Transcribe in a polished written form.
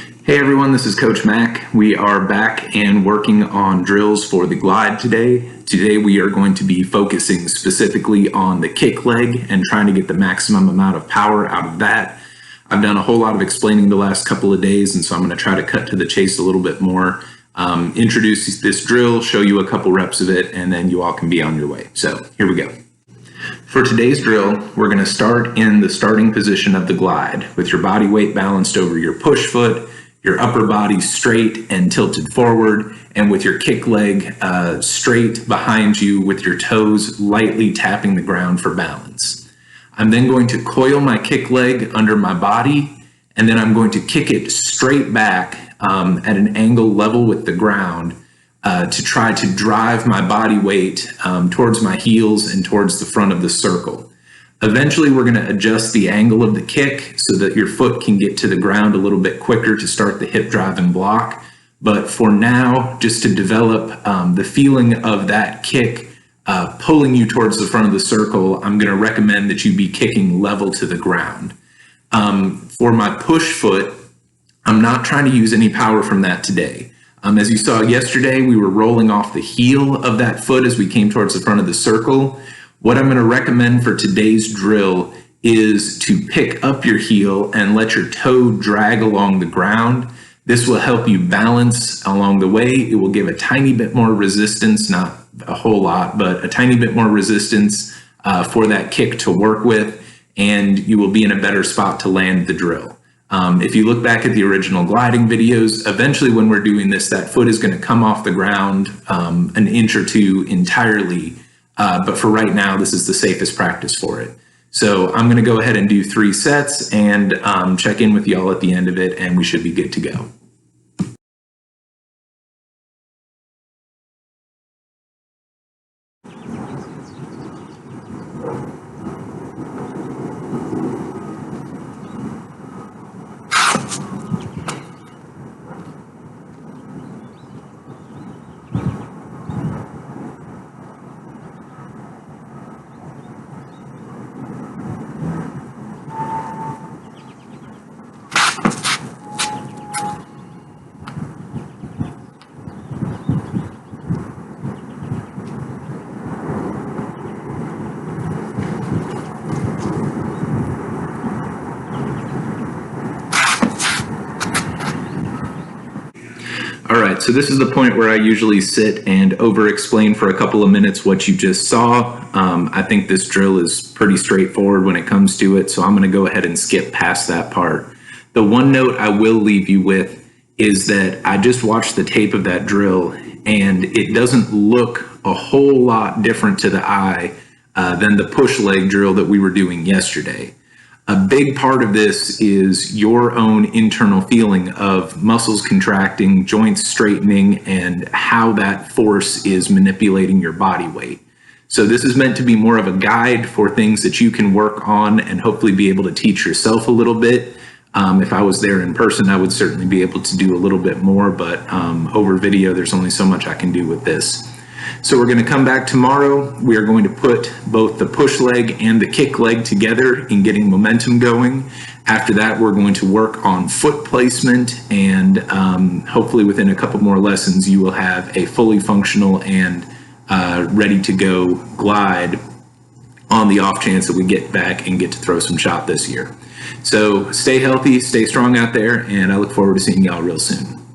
Hey everyone, this is Coach Mac. We are back and working on drills for the glide today. Today we are going to be focusing specifically on the kick leg and trying to get the maximum amount of power out of that. I've done a whole lot of explaining the last couple of days, and so I'm going to try to cut to the chase a little bit more, introduce this drill, show you a couple reps of it, and then you all can be on your way. So here we go. For today's drill, we're going to start in the starting position of the glide with your body weight balanced over your push foot, your upper body straight and tilted forward, and with your kick leg straight behind you with your toes lightly tapping the ground for balance. I'm then going to coil my kick leg under my body, and then I'm going to kick it straight back at an angle level with the ground to try to drive my body weight towards my heels and towards the front of the circle. Eventually, we're going to adjust the angle of the kick so that your foot can get to the ground a little bit quicker to start the hip drive and block. But for now, just to develop the feeling of that kick pulling you towards the front of the circle, I'm going to recommend that you be kicking level to the ground. For my push foot, I'm not trying to use any power from that today. As you saw yesterday, we were rolling off the heel of that foot as we came towards the front of the circle. What I'm going to recommend for today's drill is to pick up your heel and let your toe drag along the ground. This will help you balance along the way. It will give a tiny bit more resistance, not a whole lot, but a tiny bit more resistance for that kick to work with, and you will be in a better spot to land the drill. If you look back at the original gliding videos, eventually when we're doing this, that foot is going to come off the ground an inch or two entirely. But for right now, this is the safest practice for it. So I'm going to go ahead and do 3 sets and check in with y'all at the end of it, and we should be good to go. All right, so this is the point where I usually sit and over-explain for a couple of minutes what you just saw. I think this drill is pretty straightforward when it comes to it, so I'm going to go ahead and skip past that part. The one note I will leave you with is that I just watched the tape of that drill, and it doesn't look a whole lot different to the eye than the push leg drill that we were doing yesterday. A big part of this is your own internal feeling of muscles contracting, joints straightening, and how that force is manipulating your body weight. So this is meant to be more of a guide for things that you can work on and hopefully be able to teach yourself a little bit. If I was there in person, I would certainly be able to do a little bit more, but over video, there's only so much I can do with this. So we're going to come back tomorrow. We are going to put both the push leg and the kick leg together in getting momentum going. After that, we're going to work on foot placement, and hopefully within a couple more lessons, you will have a fully functional and ready to go glide on the off chance that we get back and get to throw some shot this year. So stay healthy, stay strong out there, and I look forward to seeing y'all real soon.